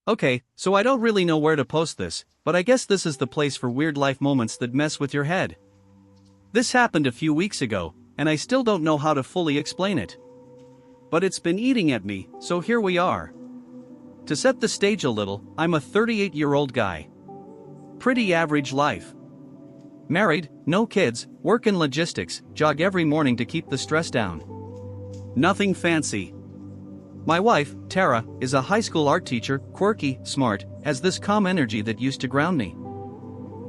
Okay, so I don't really know where to post this, but I guess this is the place for weird life moments that mess with your head. This happened a few weeks ago, and I still don't know how to fully explain it. But it's been eating at me, so here we are. To set the stage a little, I'm a 38-year-old guy. Pretty average life. Married, no kids, work in logistics, jog every morning to keep the stress down. Nothing fancy. My wife, Tara, is a high school art teacher, quirky, smart, has this calm energy that used to ground me.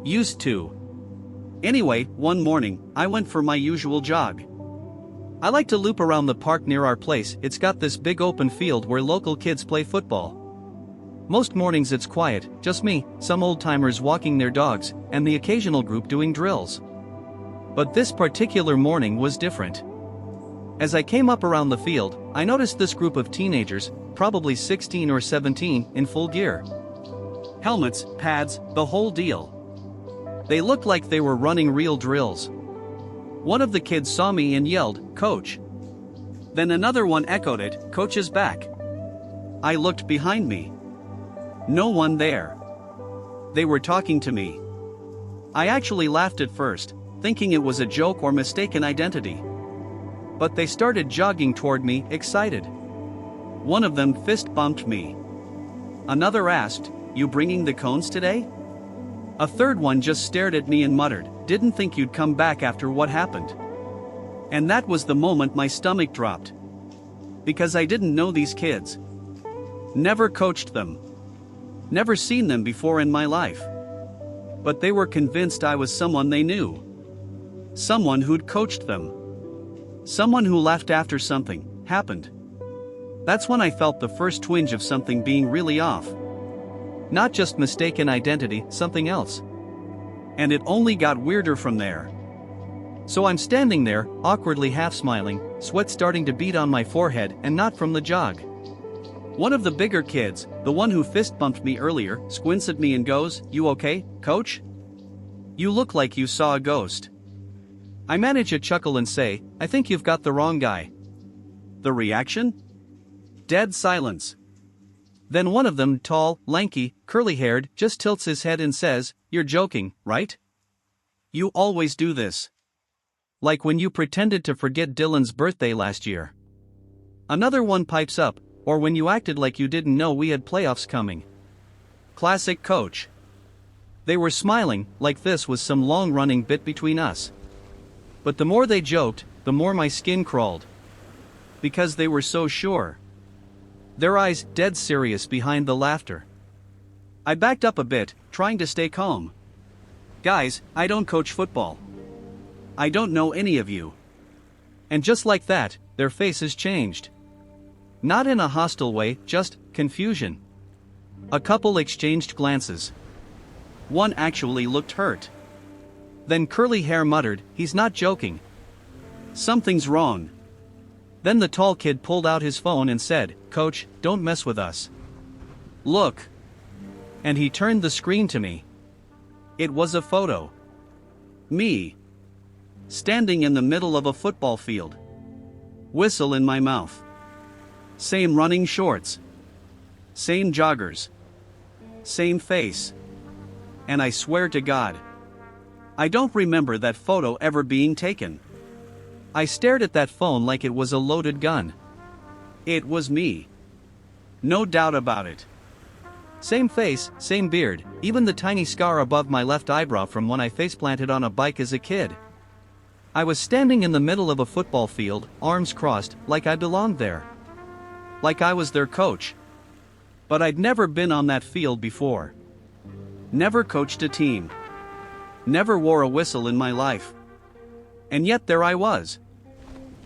Used to. Anyway, one morning, I went for my usual jog. I like to loop around the park near our place. It's got this big open field where local kids play football. Most mornings it's quiet, just me, some old-timers walking their dogs, and the occasional group doing drills. But this particular morning was different. As I came up around the field, I noticed this group of teenagers, probably 16 or 17, in full gear. Helmets, pads, the whole deal. They looked like they were running real drills. One of the kids saw me and yelled, "Coach." Then another one echoed it, "Coach is back." I looked behind me. No one there. They were talking to me. I actually laughed at first, thinking it was a joke or mistaken identity. But they started jogging toward me, excited. One of them fist bumped me. Another asked, "You bringing the cones today?" A third one just stared at me and muttered, "Didn't think you'd come back after what happened." And that was the moment my stomach dropped. Because I didn't know these kids. Never coached them. Never seen them before in my life. But they were convinced I was someone they knew. Someone who'd coached them. Someone who left after something happened. That's when I felt the first twinge of something being really off. Not just mistaken identity, something else. And it only got weirder from there. So I'm standing there, awkwardly half smiling, sweat starting to bead on my forehead, and not from the jog. One of the bigger kids, the one who fist bumped me earlier, squints at me and goes, "You okay, coach? You look like you saw a ghost." I manage a chuckle and say, "I think you've got the wrong guy." The reaction? Dead silence. Then one of them, tall, lanky, curly-haired, just tilts his head and says, "You're joking, right? You always do this. Like when you pretended to forget Dylan's birthday last year." Another one pipes up, "Or when you acted like you didn't know we had playoffs coming." Classic coach. They were smiling, like this was some long-running bit between us. But the more they joked, the more my skin crawled. Because they were so sure. Their eyes dead serious behind the laughter. I backed up a bit, trying to stay calm. "Guys, I don't coach football. I don't know any of you." And just like that, their faces changed. Not in a hostile way, just confusion. A couple exchanged glances. One actually looked hurt. Then curly hair muttered, "He's not joking. Something's wrong." Then the tall kid pulled out his phone and said, "Coach, don't mess with us. Look." And he turned the screen to me. It was a photo. Me. Standing in the middle of a football field. Whistle in my mouth. Same running shorts. Same joggers. Same face. And I swear to God, I don't remember that photo ever being taken. I stared at that phone like it was a loaded gun. It was me. No doubt about it. Same face, same beard, even the tiny scar above my left eyebrow from when I faceplanted on a bike as a kid. I was standing in the middle of a football field, arms crossed, like I belonged there. Like I was their coach. But I'd never been on that field before. Never coached a team. Never wore a whistle in my life. And yet there I was.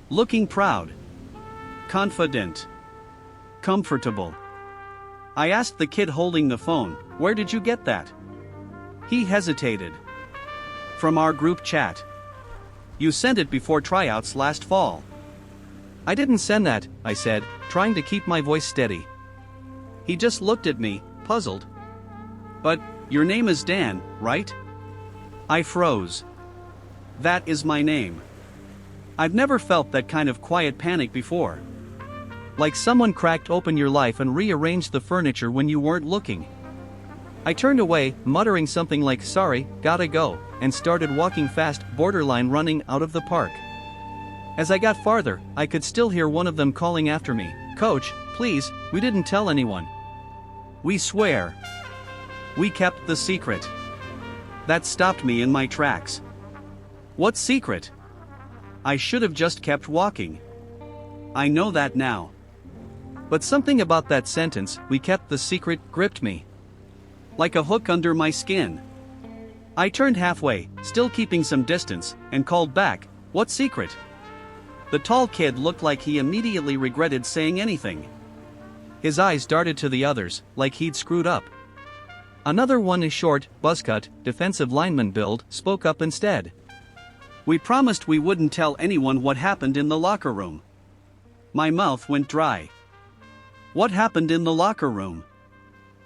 Looking proud. Confident. Comfortable. I asked the kid holding the phone, "Where did you get that?" He hesitated. "From our group chat. You sent it before tryouts last fall." "I didn't send that," I said, trying to keep my voice steady. He just looked at me, puzzled. "But, your name is Dan, right?" I froze. That is my name. I've never felt that kind of quiet panic before. Like someone cracked open your life and rearranged the furniture when you weren't looking. I turned away, muttering something like sorry, gotta go, and started walking fast, borderline running out of the park. As I got farther, I could still hear one of them calling after me, "Coach, please, we didn't tell anyone. We swear. We kept the secret." That stopped me in my tracks. What secret? I should have just kept walking. I know that now. But something about that sentence, "we kept the secret," gripped me. Like a hook under my skin. I turned halfway, still keeping some distance, and called back, "What secret?" The tall kid looked like he immediately regretted saying anything. His eyes darted to the others, like he'd screwed up. Another one, a short, buzzcut, defensive lineman build, spoke up instead. "We promised we wouldn't tell anyone what happened in the locker room." My mouth went dry. What happened in the locker room?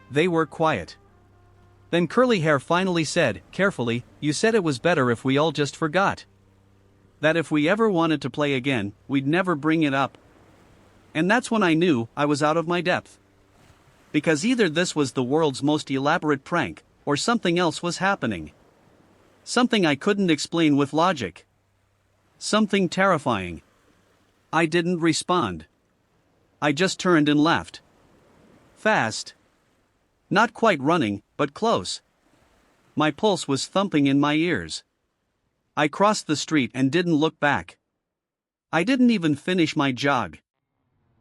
They were quiet. Then curly hair finally said, carefully, "You said it was better if we all just forgot. That if we ever wanted to play again, we'd never bring it up." And that's when I knew I was out of my depth. Because either this was the world's most elaborate prank, or something else was happening. Something I couldn't explain with logic. Something terrifying. I didn't respond. I just turned and left. Fast. Not quite running, but close. My pulse was thumping in my ears. I crossed the street and didn't look back. I didn't even finish my jog.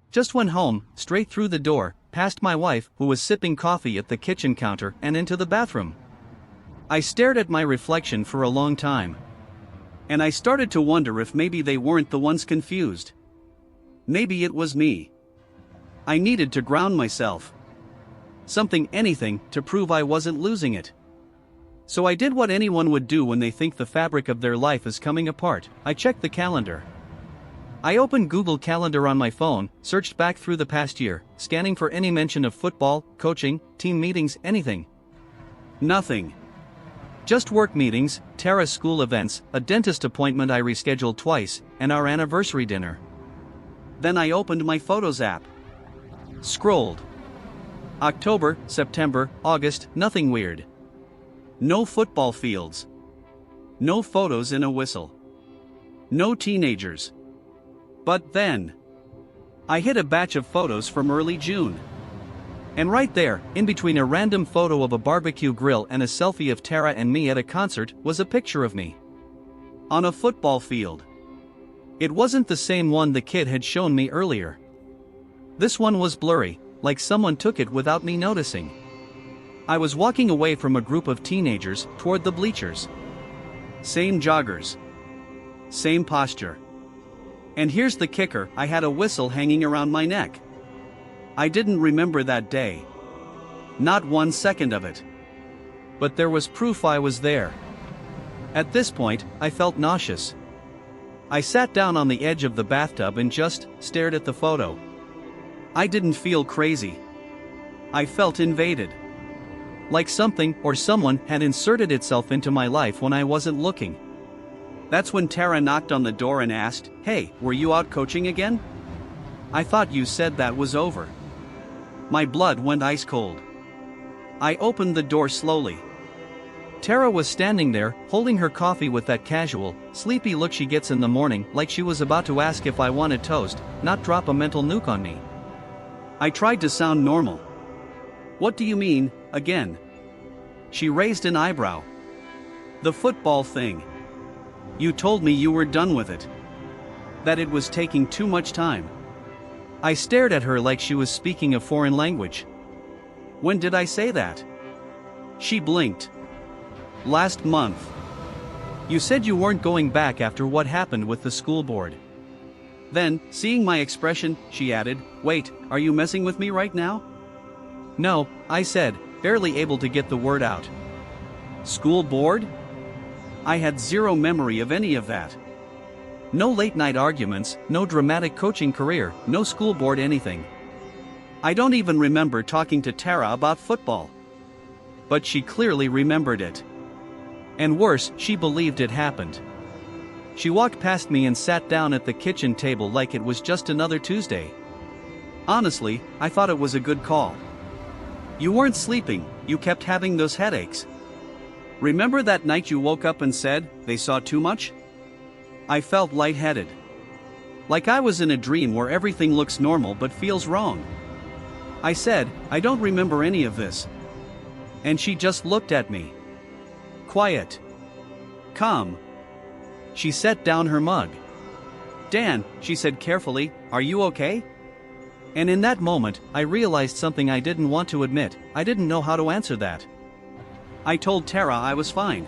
Just went home, straight through the door, past my wife, who was sipping coffee at the kitchen counter, and into the bathroom. I stared at my reflection for a long time. And I started to wonder if maybe they weren't the ones confused. Maybe it was me. I needed to ground myself. Something, anything, to prove I wasn't losing it. So I did what anyone would do when they think the fabric of their life is coming apart. I checked the calendar. I opened Google Calendar on my phone, searched back through the past year, scanning for any mention of football, coaching, team meetings, anything. Nothing. Just work meetings, Tara's school events, a dentist appointment I rescheduled twice, and our anniversary dinner. Then I opened my Photos app. Scrolled. October, September, August, nothing weird. No football fields. No photos in a whistle. No teenagers. But then, I hit a batch of photos from early June. And right there, in between a random photo of a barbecue grill and a selfie of Tara and me at a concert, was a picture of me. On a football field. It wasn't the same one the kid had shown me earlier. This one was blurry, like someone took it without me noticing. I was walking away from a group of teenagers, toward the bleachers. Same joggers. Same posture. And here's the kicker, I had a whistle hanging around my neck. I didn't remember that day. Not 1 second of it. But there was proof I was there. At this point, I felt nauseous. I sat down on the edge of the bathtub and just stared at the photo. I didn't feel crazy. I felt invaded. Like something or someone had inserted itself into my life when I wasn't looking. That's when Tara knocked on the door and asked, "Hey, were you out coaching again? I thought you said that was over." My blood went ice cold. I opened the door slowly. Tara was standing there, holding her coffee with that casual, sleepy look she gets in the morning, like she was about to ask if I wanted toast, not drop a mental nuke on me. I tried to sound normal. "What do you mean, again?" She raised an eyebrow. "The football thing. You told me you were done with it. That it was taking too much time." I stared at her like she was speaking a foreign language. "When did I say that?" She blinked. "Last month. You said you weren't going back after what happened with the school board." Then, seeing my expression, she added, "Wait, are you messing with me right now?" "No," I said, barely able to get the word out. School board? I had zero memory of any of that. No late-night arguments, no dramatic coaching career, no school board anything. I don't even remember talking to Tara about football. But she clearly remembered it. And worse, she believed it happened. She walked past me and sat down at the kitchen table like it was just another Tuesday. Honestly, I thought it was a good call. You weren't sleeping, you kept having those headaches. Remember that night you woke up and said, they saw too much? I felt lightheaded. Like I was in a dream where everything looks normal but feels wrong. I said, I don't remember any of this. And she just looked at me. Quiet. Calm. She set down her mug. Dan, she said carefully, are you okay? And in that moment, I realized something I didn't want to admit. I didn't know how to answer that. I told Tara I was fine.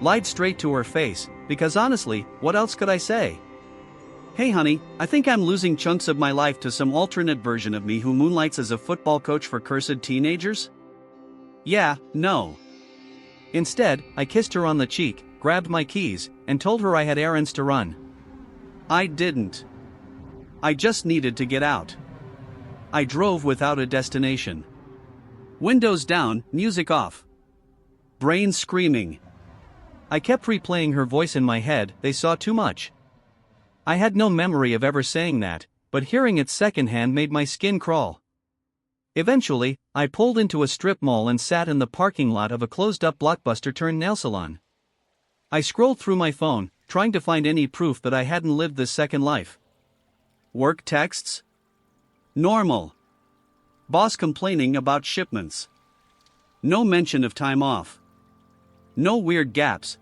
Lied straight to her face, because honestly, what else could I say? Hey honey, I think I'm losing chunks of my life to some alternate version of me who moonlights as a football coach for cursed teenagers? Yeah, no. Instead, I kissed her on the cheek, grabbed my keys, and told her I had errands to run. I didn't. I just needed to get out. I drove without a destination. Windows down, music off. Brain screaming. I kept replaying her voice in my head, they saw too much. I had no memory of ever saying that, but hearing it secondhand made my skin crawl. Eventually, I pulled into a strip mall and sat in the parking lot of a closed-up Blockbuster-turned-nail salon. I scrolled through my phone, trying to find any proof that I hadn't lived this second life. Work texts? Normal. Boss complaining about shipments. No mention of time off. No weird gaps.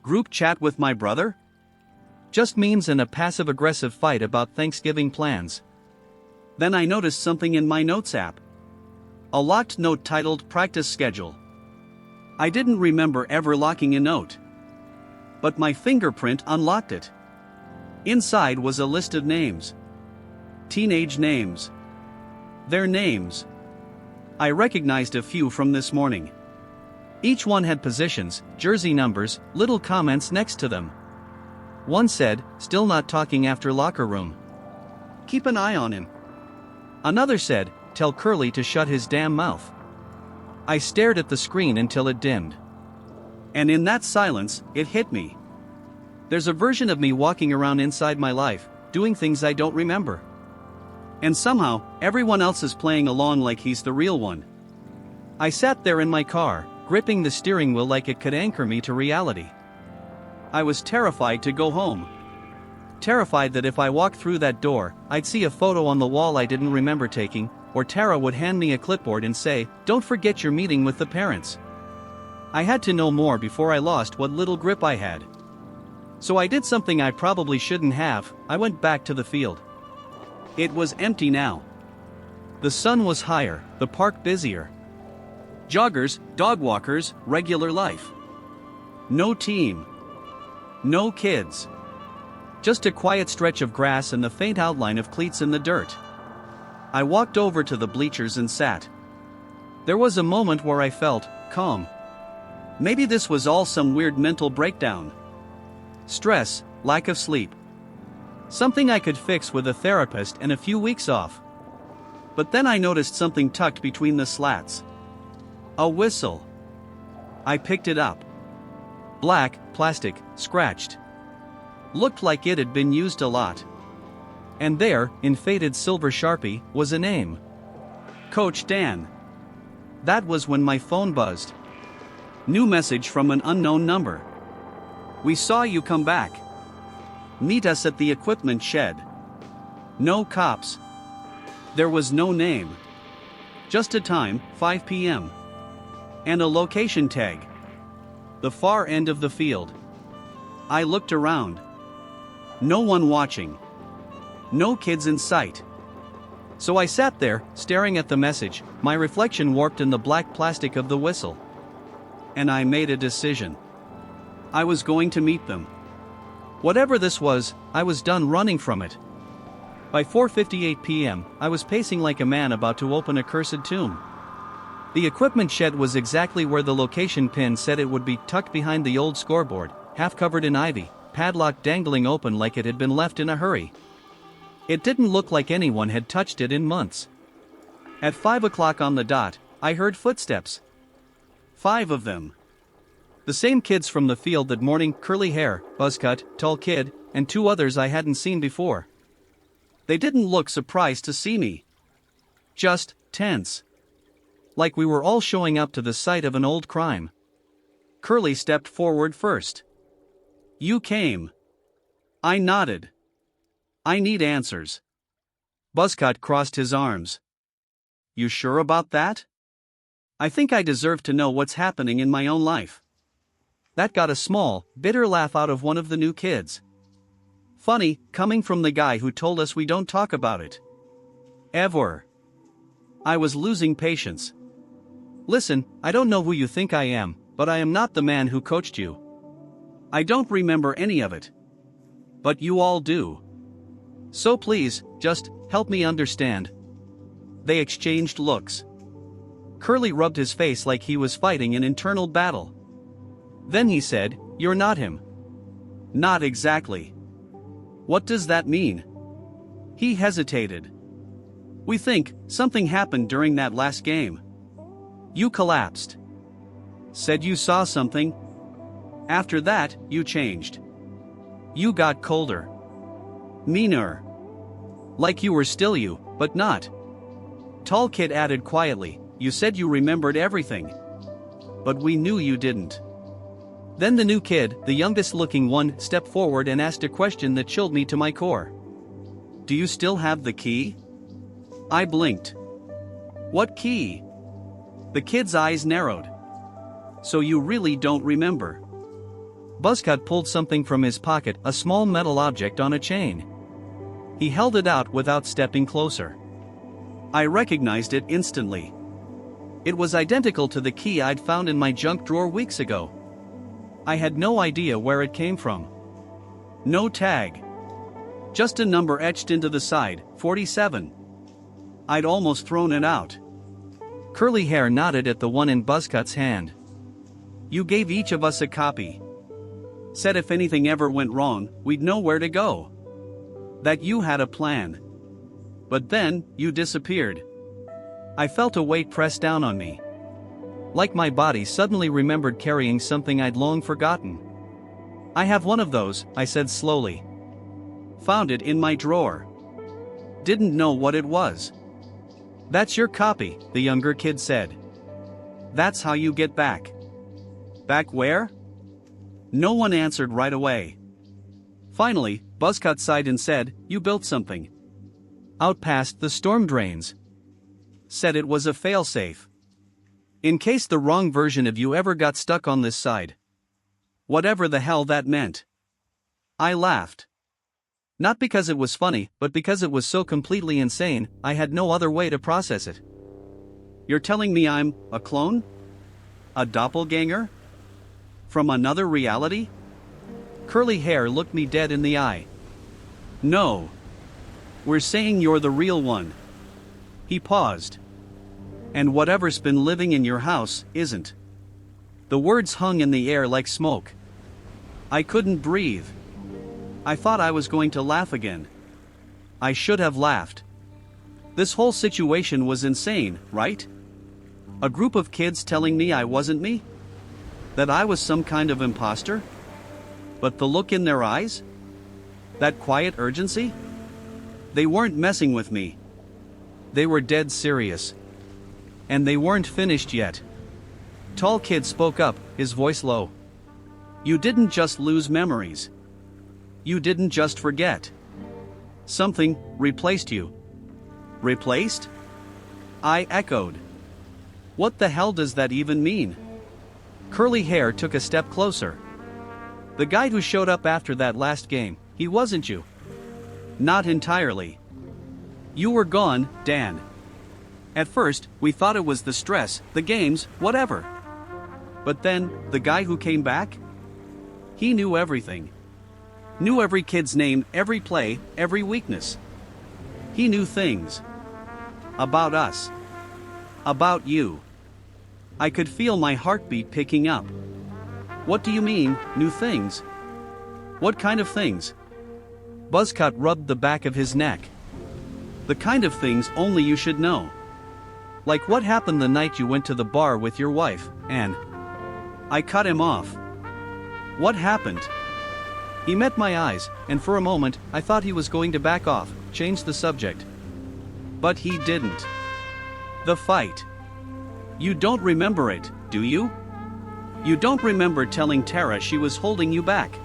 Group chat with my brother? Just memes and a passive-aggressive fight about Thanksgiving plans. Then I noticed something in my Notes app. A locked note titled Practice Schedule. I didn't remember ever locking a note. But my fingerprint unlocked it. Inside was a list of names. Teenage names. Their names. I recognized a few from this morning. Each one had positions, jersey numbers, little comments next to them. One said, still not talking after locker room. Keep an eye on him. Another said, tell Curly to shut his damn mouth. I stared at the screen until it dimmed. And in that silence, it hit me. There's a version of me walking around inside my life, doing things I don't remember. And somehow, everyone else is playing along like he's the real one. I sat there in my car, gripping the steering wheel like it could anchor me to reality. I was terrified to go home. Terrified that if I walked through that door, I'd see a photo on the wall I didn't remember taking, or Tara would hand me a clipboard and say, don't forget your meeting with the parents. I had to know more before I lost what little grip I had. So I did something I probably shouldn't have, I went back to the field. It was empty now. The sun was higher, the park busier. Joggers, dog walkers, regular life. No team. No kids. Just a quiet stretch of grass and the faint outline of cleats in the dirt. I walked over to the bleachers and sat. There was a moment where I felt calm. Maybe this was all some weird mental breakdown. Stress, lack of sleep. Something I could fix with a therapist and a few weeks off. But then I noticed something tucked between the slats. A whistle. I picked it up. Black, plastic, scratched. Looked like it had been used a lot. And there, in faded silver Sharpie, was a name. Coach Dan. That was when my phone buzzed. New message from an unknown number. We saw you come back. Meet us at the equipment shed. No cops. There was no name. Just a time, 5 p.m. And a location tag. The far end of the field. I looked around. No one watching. No kids in sight. So I sat there, staring at the message, my reflection warped in the black plastic of the whistle. And I made a decision. I was going to meet them. Whatever this was, I was done running from it. By 4:58 p.m., I was pacing like a man about to open a cursed tomb. The equipment shed was exactly where the location pin said it would be, tucked behind the old scoreboard, half covered in ivy, padlock dangling open like it had been left in a hurry. It didn't look like anyone had touched it in months. At 5 o'clock on the dot, I heard footsteps. 5 of them. The same kids from the field that morning, curly hair, buzzcut, tall kid, and 2 others I hadn't seen before. They didn't look surprised to see me. Just tense. Like we were all showing up to the site of an old crime. Curly stepped forward first. You came. I nodded. I need answers. Buzzcut crossed his arms. You sure about that? I think I deserve to know what's happening in my own life. That got a small, bitter laugh out of one of the new kids. Funny, coming from the guy who told us we don't talk about it. Ever. I was losing patience. Listen, I don't know who you think I am, but I am not the man who coached you. I don't remember any of it. But you all do. So please, just help me understand. They exchanged looks. Curly rubbed his face like he was fighting an internal battle. Then he said, You're not him. Not exactly. What does that mean? He hesitated. We think something happened during that last game. You collapsed. Said you saw something. After that, you changed. You got colder. Meaner. Like you were still you, but not. Tall kid added quietly, You said you remembered everything. But we knew you didn't. Then the new kid, the youngest looking one, stepped forward and asked a question that chilled me to my core. Do you still have the key? I blinked. What key? The kid's eyes narrowed. So you really don't remember? Buzzcut pulled something from his pocket, a small metal object on a chain. He held it out without stepping closer. I recognized it instantly. It was identical to the key I'd found in my junk drawer weeks ago. I had no idea where it came from. No tag. Just a number etched into the side, 47. I'd almost thrown it out. Curly Hair nodded at the one in Buzzcut's hand. You gave each of us a copy. Said if anything ever went wrong, we'd know where to go. That you had a plan. But then, you disappeared. I felt a weight press down on me. Like my body suddenly remembered carrying something I'd long forgotten. I have one of those, I said slowly. Found it in my drawer. Didn't know what it was. That's your copy, the younger kid said. That's how you get back. Back where? No one answered right away. Finally, Buzzcut sighed and said, You built something. Out past the storm drains. Said it was a failsafe. In case the wrong version of you ever got stuck on this side. Whatever the hell that meant. I laughed. Not because it was funny, but because it was so completely insane, I had no other way to process it. You're telling me I'm a clone? A doppelganger? From another reality? Curly Hair looked me dead in the eye. No. We're saying you're the real one. He paused. And whatever's been living in your house isn't. The words hung in the air like smoke. I couldn't breathe. I thought I was going to laugh again. I should have laughed. This whole situation was insane, right? A group of kids telling me I wasn't me? That I was some kind of imposter? But the look in their eyes? That quiet urgency? They weren't messing with me. They were dead serious. And they weren't finished yet. Tall kid spoke up, his voice low. You didn't just lose memories. You didn't just forget. Something replaced you. Replaced? I echoed. What the hell does that even mean? Curly Hair took a step closer. The guy who showed up after that last game, he wasn't you. Not entirely. You were gone, Dan. At first, we thought it was the stress, the games, whatever. But then, the guy who came back? He knew everything. Knew every kid's name, every play, every weakness. He knew things. About us. About you. I could feel my heartbeat picking up. What do you mean, new things? What kind of things? Buzzcut rubbed the back of his neck. The kind of things only you should know. Like what happened the night you went to the bar with your wife, and I cut him off. What happened? He met my eyes, and for a moment, I thought he was going to back off, change the subject. But he didn't. The fight. You don't remember it, do you? You don't remember telling Tara she was holding you back?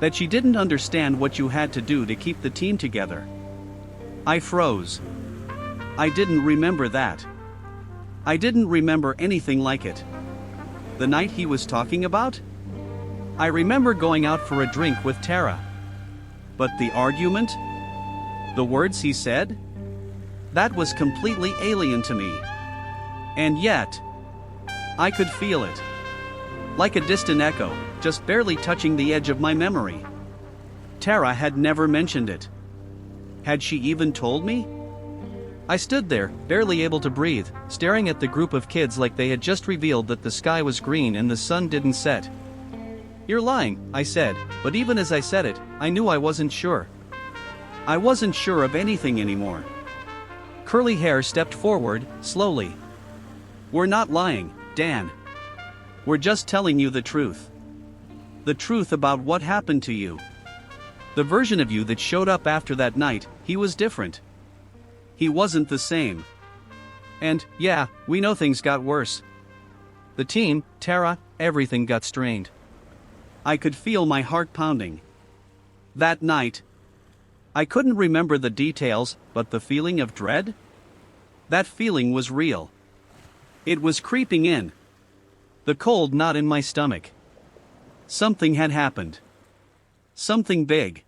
That she didn't understand what you had to do to keep the team together? I froze. I didn't remember that. I didn't remember anything like it. The night he was talking about? I remember going out for a drink with Tara. But the argument? The words he said? That was completely alien to me. And yet, I could feel it. Like a distant echo, just barely touching the edge of my memory. Tara had never mentioned it. Had she even told me? I stood there, barely able to breathe, staring at the group of kids like they had just revealed that the sky was green and the sun didn't set. "You're lying," I said, but even as I said it, I knew I wasn't sure. I wasn't sure of anything anymore. Curly Hair stepped forward, slowly. "We're not lying, Dan. We're just telling you the truth. The truth about what happened to you. The version of you that showed up after that night, he was different. He wasn't the same. And, yeah, we know things got worse. The team, Tara, everything got strained. I could feel my heart pounding. That night, I couldn't remember the details, but the feeling of dread? That feeling was real. It was creeping in. The cold knot in my stomach. Something had happened. Something big.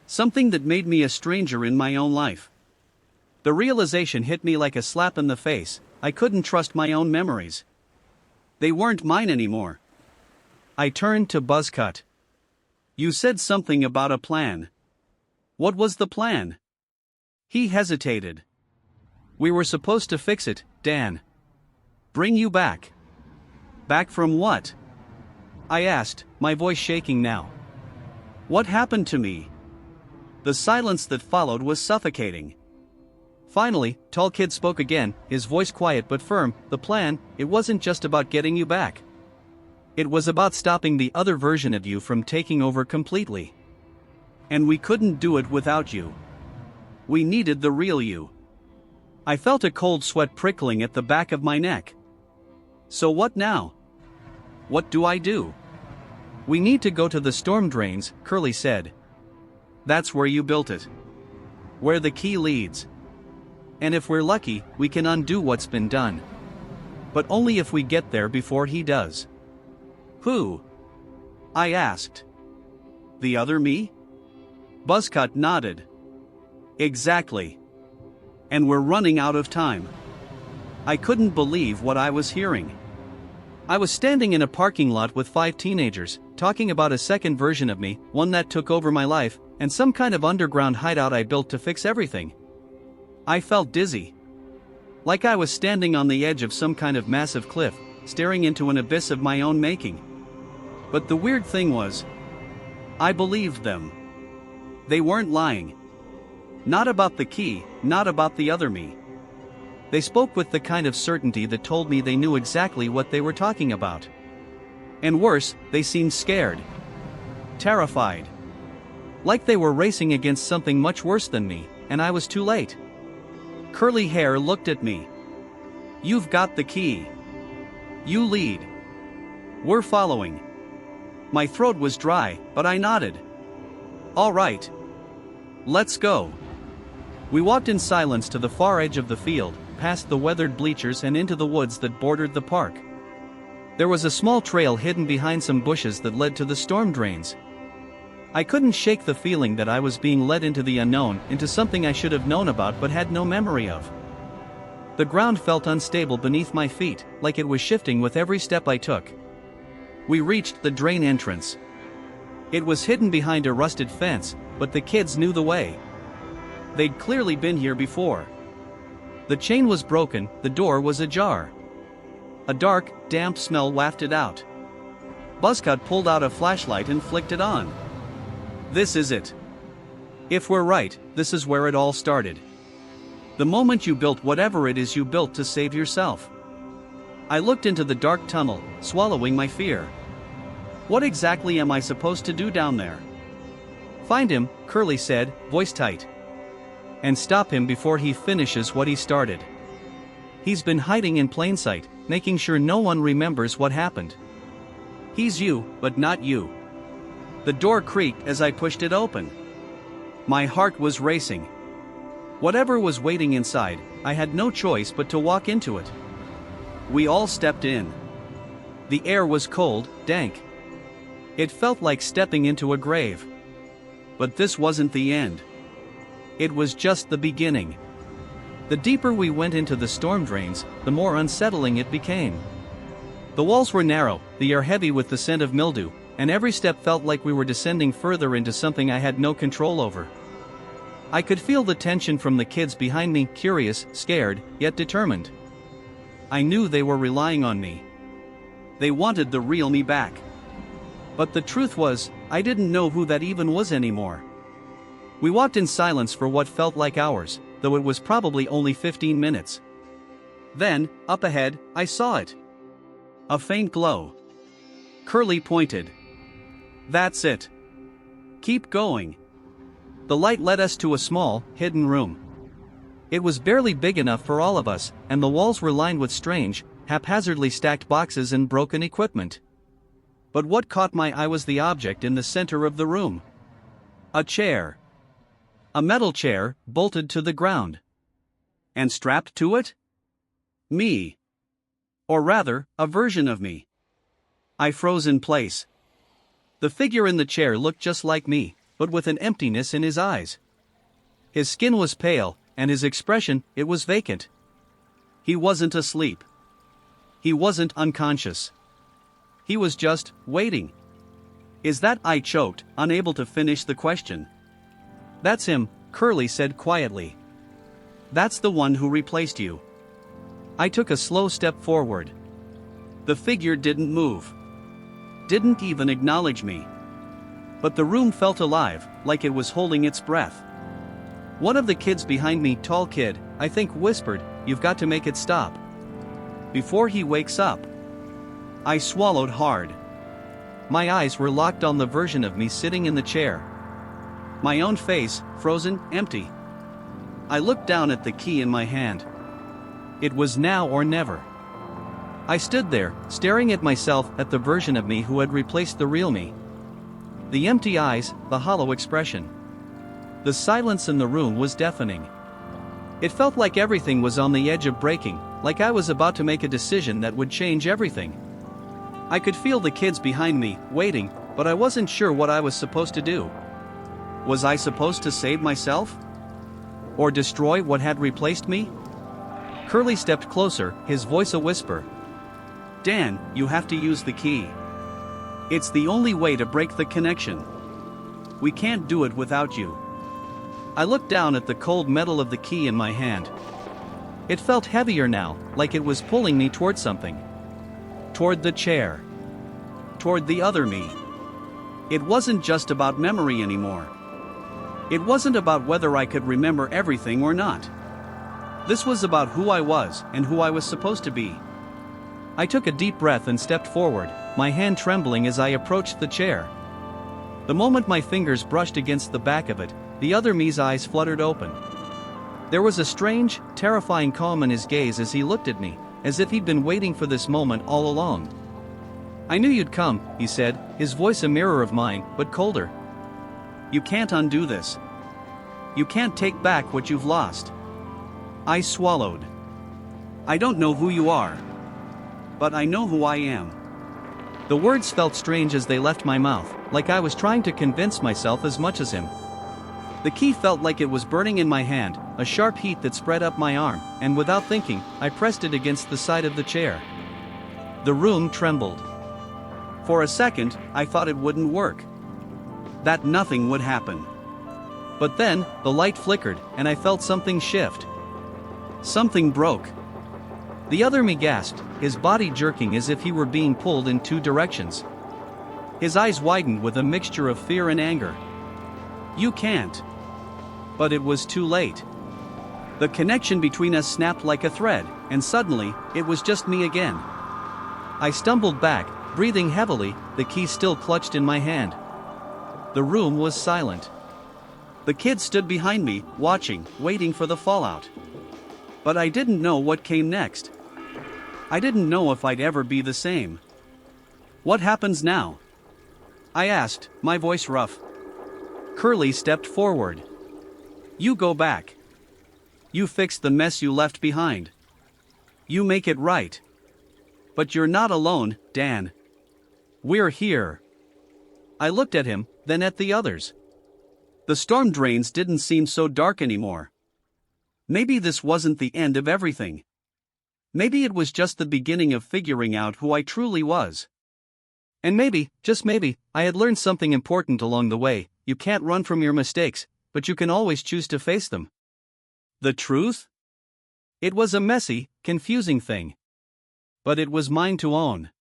Something that made me a stranger in my own life. The realization hit me like a slap in the face. I couldn't trust my own memories. They weren't mine anymore. I turned to Buzzcut. "You said something about a plan. What was the plan?" He hesitated. "We were supposed to fix it, Dan. Bring you back." "Back from what?" I asked, my voice shaking now. What happened to me? The silence that followed was suffocating. Finally, Tall Kid spoke again, his voice quiet but firm. "The plan, it wasn't just about getting you back. It was about stopping the other version of you from taking over completely. And we couldn't do it without you. We needed the real you." I felt a cold sweat prickling at the back of my neck. "So what now? What do I do?" "We need to go to the storm drains," Curly said. "That's where you built it. Where the key leads. And if we're lucky, we can undo what's been done. But only if we get there before he does." "Who?" I asked. "The other me?" Buzzcut nodded. "Exactly. And we're running out of time." I couldn't believe what I was hearing. I was standing in a parking lot with 5 teenagers, talking about a second version of me, one that took over my life, and some kind of underground hideout I built to fix everything. I felt dizzy. Like I was standing on the edge of some kind of massive cliff, staring into an abyss of my own making. But the weird thing was, I believed them. They weren't lying. Not about the key, not about the other me. They spoke with the kind of certainty that told me they knew exactly what they were talking about. And worse, they seemed scared. Terrified. Like they were racing against something much worse than me, and I was too late. Curly Hair looked at me. "You've got the key. You lead. We're following." My throat was dry, but I nodded. "All right. Let's go." We walked in silence to the far edge of the field, past the weathered bleachers and into the woods that bordered the park. There was a small trail hidden behind some bushes that led to the storm drains. I couldn't shake the feeling that I was being led into the unknown, into something I should have known about but had no memory of. The ground felt unstable beneath my feet, like it was shifting with every step I took. We reached the drain entrance. It was hidden behind a rusted fence, but the kids knew the way. They'd clearly been here before. The chain was broken, the door was ajar. A dark, damp smell wafted out. Buzzcut pulled out a flashlight and flicked it on. "This is it. If we're right, this is where it all started. The moment you built whatever it is you built to save yourself." I looked into the dark tunnel, swallowing my fear. What exactly am I supposed to do down there? Find him, Curly said, voice tight. And stop him before he finishes what he started. He's been hiding in plain sight, making sure no one remembers what happened. He's you, but not you. The door creaked as I pushed it open. My heart was racing. Whatever was waiting inside, I had no choice but to walk into it. We all stepped in. The air was cold, dank. It felt like stepping into a grave. But this wasn't the end. It was just the beginning. The deeper we went into the storm drains, the more unsettling it became. The walls were narrow, the air heavy with the scent of mildew, and every step felt like we were descending further into something I had no control over. I could feel the tension from the kids behind me, curious, scared, yet determined. I knew they were relying on me. They wanted the real me back. But the truth was, I didn't know who that even was anymore. We walked in silence for what felt like hours, though it was probably only 15 minutes. Then, up ahead, I saw it. A faint glow. Curly pointed. That's it. Keep going. The light led us to a small, hidden room. It was barely big enough for all of us, and the walls were lined with strange, haphazardly stacked boxes and broken equipment. But what caught my eye was the object in the center of the room. A chair. A metal chair, bolted to the ground. And strapped to it? Me. Or rather, a version of me. I froze in place. The figure in the chair looked just like me, but with an emptiness in his eyes. His skin was pale, and his expression, it was vacant. He wasn't asleep. He wasn't unconscious. He was just waiting. Is that? I choked, unable to finish the question. That's him, Curly said quietly. That's the one who replaced you. I took a slow step forward. The figure didn't move. Didn't even acknowledge me. But the room felt alive, like it was holding its breath. One of the kids behind me, tall kid, I think, whispered, "You've got to make it stop. Before he wakes up." I swallowed hard. My eyes were locked on the version of me sitting in the chair. My own face, frozen, empty. I looked down at the key in my hand. It was now or never. I stood there, staring at myself, at the version of me who had replaced the real me. The empty eyes, the hollow expression. The silence in the room was deafening. It felt like everything was on the edge of breaking, like I was about to make a decision that would change everything. I could feel the kids behind me, waiting, but I wasn't sure what I was supposed to do. Was I supposed to save myself? Or destroy what had replaced me? Curly stepped closer, his voice a whisper. Dan, you have to use the key. It's the only way to break the connection. We can't do it without you. I looked down at the cold metal of the key in my hand. It felt heavier now, like it was pulling me toward something. Toward the chair. Toward the other me. It wasn't just about memory anymore. It wasn't about whether I could remember everything or not. This was about who I was and who I was supposed to be. I took a deep breath and stepped forward, my hand trembling as I approached the chair. The moment my fingers brushed against the back of it, the other me's eyes fluttered open. There was a strange, terrifying calm in his gaze as he looked at me, as if he'd been waiting for this moment all along. I knew you'd come, he said, his voice a mirror of mine, but colder. You can't undo this. You can't take back what you've lost. I swallowed. I don't know who you are. But I know who I am. The words felt strange as they left my mouth, like I was trying to convince myself as much as him. The key felt like it was burning in my hand, a sharp heat that spread up my arm, and without thinking, I pressed it against the side of the chair. The room trembled. For a second, I thought it wouldn't work. That nothing would happen. But then, the light flickered, and I felt something shift. Something broke. The other me gasped, his body jerking as if he were being pulled in two directions. His eyes widened with a mixture of fear and anger. You can't. But it was too late. The connection between us snapped like a thread, and suddenly, it was just me again. I stumbled back, Breathing heavily, the key still clutched in my hand. The room was silent. The kids stood behind me, watching, waiting for the fallout. But I didn't know what came next. I didn't know if I'd ever be the same. "What happens now?" I asked, my voice rough. Curly stepped forward. "You go back. You fix the mess you left behind. You make it right. But you're not alone, Dan. We're here." I looked at him, then at the others. The storm drains didn't seem so dark anymore. Maybe this wasn't the end of everything. Maybe it was just the beginning of figuring out who I truly was. And maybe, just maybe, I had learned something important along the way. You can't run from your mistakes, but you can always choose to face them. The truth? It was a messy, confusing thing. But it was mine to own.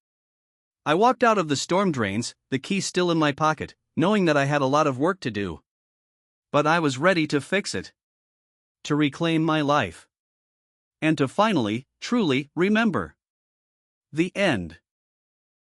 I walked out of the storm drains, the key still in my pocket, knowing that I had a lot of work to do. But I was ready to fix it. To reclaim my life. And to finally, truly, remember. The end.